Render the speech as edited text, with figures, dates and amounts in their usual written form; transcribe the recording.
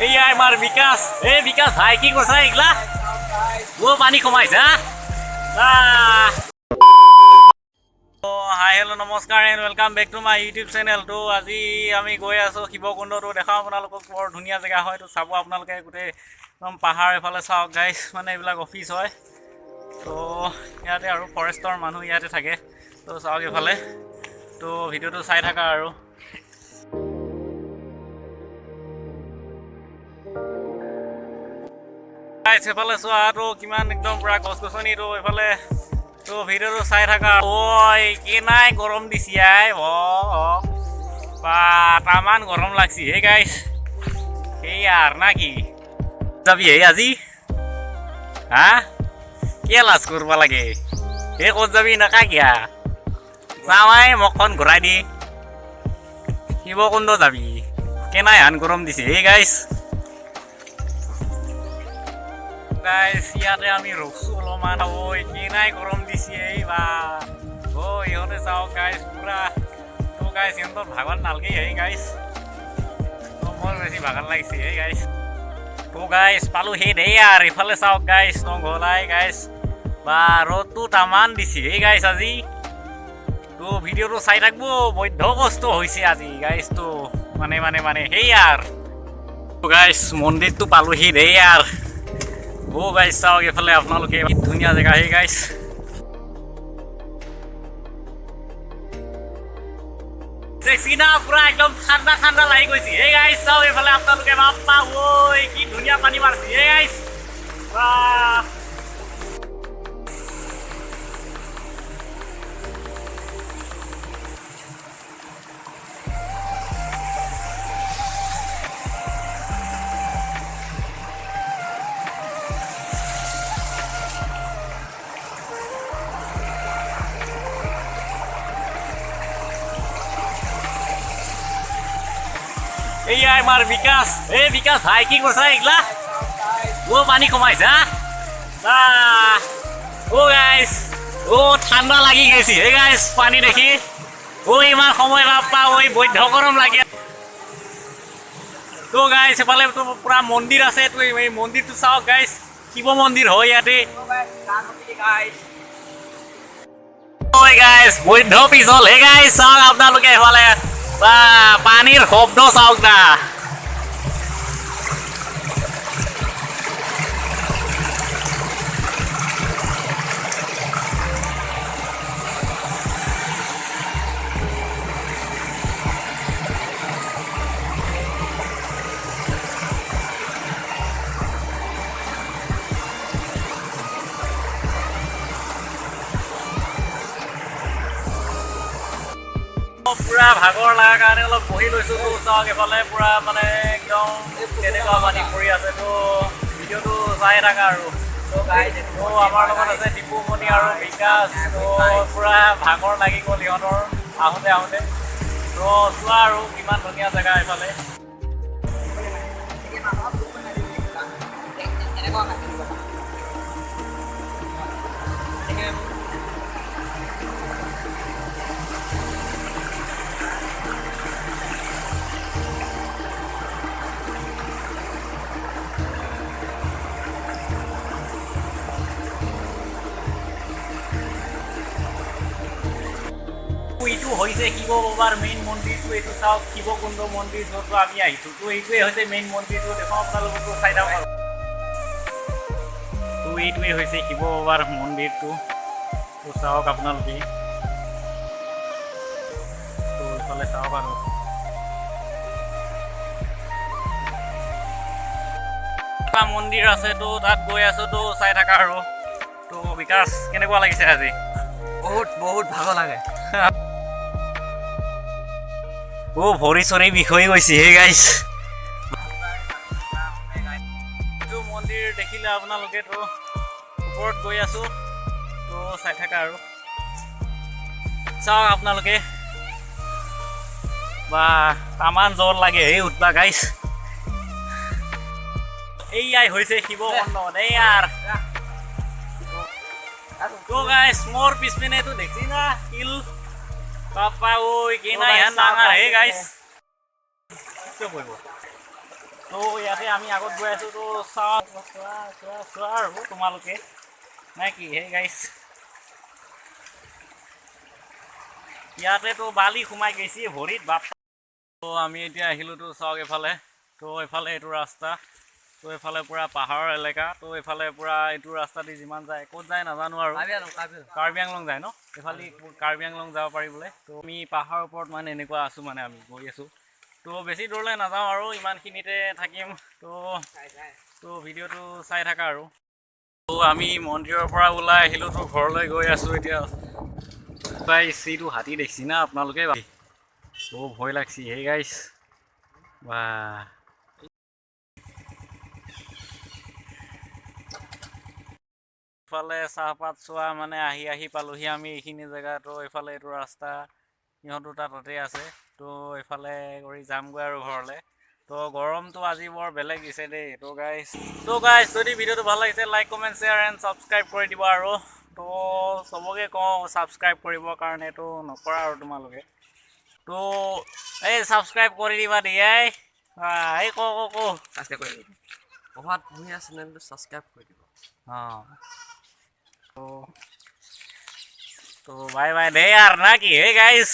এইয়া আমাৰ বিকাশ বিকাশ ভাই কি কৰিছা এইগিলা পানী কমাইছা হাই হেল্ল' নমস্কাৰ and welcome back to my YouTube channel. তো আজি আমি গৈ আছোঁ শিৱকুণ্ডটো দেখাওঁ আপোনালোকক। বৰ ধুনীয়া জেগা হয়, তো চাব আপোনালোকে। গোটেই একদম পাহাৰ এফালে চাওক গাইছ, মানে এইবিলাক অফিচ হয়। তো ইয়াতে আৰু ফৰেষ্টৰ মানুহ ইয়াতে থাকে। তো চাওক এইফালে, তো ভিডিঅ'টো চাই থাকা আৰু। এইফালে চোৱাটো কিমান একদম পুৰা গছ গছনি। তো এইফালে তো ভিডিঅ'টো চাই থাকা। ঐ কেনাই গৰম দিছি আই বা তামান গৰম লাগছি হে গাইছ। সেই আর নাকি যাবি হে আজি হা কে লাজ করবা লাগে হে ক'ত যাবি নাকা কিয়া যাৱাই মখন ঘূৰাই দি শিৱকুণ্ড যাবি। কেনাই হান গৰম দিছে হে গাইছ। ইয়াতে আমি ৰখছো অলপমান। ঐ কেনাই গৰম দিছে এই বা ইহঁতে চাওক গাইছ পুৰা। তো গাইছ সিহঁতৰ ভাগৰ নালগে হে গাইছ। তো মোৰ বেছি ভাগৰ লাগিছে হে গাইছ। তো গাইছ পালো সেই দেই আৰ ইফালে চাওক গাইছ নগলাই গাইছ বা ৰ'দটো তামান দিছে হে গাইছ আজি। তো ভিডিঅ'টো চাই থাকবো, বৈধ কষ্ট হৈছে আজি গাইছ। তো মানে সেই আর তো গাইছ মন্দিৰটো পালোহি দেই আর। গাইছ চাওক এইফালে আপোনালোকে কি ধুনীয়া জেগা হে গাইছ। দেখছিনা পুৰা একদম ঠাণ্ডা ঠাণ্ডা লাগি গৈছে হে গাইছ। চাওক এইফালে আপোনালোকে বাপ্পা ঐ কি ধুনীয়া পানী মাৰছি হে গাইছ। এইয়া আমাৰ বিকাশ বিকাশ ভাই কি কৰিছা এইগিলা পানী কমাইছা গাইছ। ঠাণ্ডা লাগি গৈছে হে গাইছ পানী দেখি। ইমান সময় বাপ্পা বৈধ গৰম লাগে। তো গাইছ এফালে তো পুৰা মন্দিৰ আছে। তো এই মন্দিৰটো চাওক গাইছ, শিৱ মন্দিৰ হয় ইয়াতে। গাইছ বৈধ পিছল হে গাইছ। চাওক আপোনালোকে এফালে বা পানীৰ শব্দ চাওক না। পুৰা ভাগৰ লগাৰ কাৰণে অলপ বহি লৈছোঁ। তো চাওক এফালে পুৰা মানে একদম কেনেকুৱা পানী পৰি আছে। তো ভিডিঅ'টো চাই থাকা আৰু। তো আমাৰ লগত আছে দীপুমণি আৰু বিকাশ। তো পুৰা ভাগৰ লাগি গ'ল সিহঁতৰ আহোঁতে। তো চোৱা আৰু কিমান ধুনীয়া জেগা এইফালে। এইটো হৈছে শিৱ বাবাৰ মেইন মন্দিৰটো। এইটো চাওক শিৱকুণ্ড মন্দিৰ য'ত আমি আহিছোঁ। তো এইটোৱে হৈছে মেইন মন্দিৰটো। দেখুৱাওঁ আপোনালোককো চাই থাকক আৰু। তো এইটোৱে হৈছে শিৱ বাবাৰ মন্দিৰটো। তো চাওক আপোনালোকে। তো এইফালে চাওক আৰু মন্দিৰ আছে। তো তাত গৈ আছোঁ। তো চাই থাকা আৰু। তো বিকাশ কেনেকুৱা লাগিছে আজি? বহুত ভাগৰ লাগে। ভৰি চৰি বিষ হৈ গৈছে হে গাইছ। এইটো মন্দিৰ দেখিলে আপোনালোকে। তো ওপৰত গৈ আছো। তো চাই থাকা আৰু চাওক আপোনালোকে বা তামান জ্বৰ লাগে হে উঠবা গাইছ। এইয়াই হৈছে শিৱকুণ্ড এইয়াৰ। তো গাইছ মোৰ পিছপিনে তো দেখছি না শিল বাপ্পা। কি নাই ডাঙৰ হে গাইছ। তো ইয়াতে আমি আগত গৈ আছোঁ তো চোৱা আৰু তোমালোকে নে কি হে গাইছ ইয়াতে তো বালি সোমাই গৈছে ভৰিত বাপ তো আমি এতিয়া আহিলোঁ তো চাওক এইফালে তো এইফালে এইটো ৰাস্তা তো এইফালে পূৰা পাহাৰৰ এলেকা তো এইফালে পূৰা এইটো ৰাস্তা দি যিমান যায় ক'ত যায় নাজানো আৰু কাৰ্বি আংলং যায় ন এইফালে কাৰ্বি আংলং যাব পাৰি বোলে তো আমি পাহাৰৰ ওপৰত মানে এনেকুৱা আছোঁ মানে আমি গৈ আছোঁ তো বেছি দূৰলৈ নাযাওঁ আৰু ইমানখিনিতে থাকিম তো ভিডিঅ'টো চাই থাকা আৰু তো আমি মন্দিৰৰ পৰা ওলাই আহিলোঁ তো ঘৰলৈ গৈ আছোঁ এতিয়া গাইছ এইটো হাতী দেখিছি না আপোনালোকে ভয় লাগছি হে গাইছ বা ইফালে চাহপাত চোৱা মানে আহি পালোহি আমি এইখিনি জেগাতো এইফালে এইটো ৰাস্তা সিহঁত দুটা তাতে আছে তো এইফালে কৰি যামগৈ আৰু ঘৰলৈ তো গৰমটো আজি বৰ বেলেগ দিছে দেই তো গাইছ যদি ভিডিঅ'টো ভাল লাগিছে like comment share and subscribe কৰি দিব আৰু তো চবকে কওঁ ছাবস্ক্ৰাইব কৰিবৰ কাৰণে তো নকৰা আৰু তোমালোকে তো এই ছাবস্ক্ৰাইব কৰি দিবা দেই এই ছাবস্ক্ৰাইব কৰি দিব প্ৰভাত ভূঞা চেনেলটো ছাবস্ক্ৰাইব কৰি দিব অঁ তো বাই বাই দে यार ना कि हे गाइस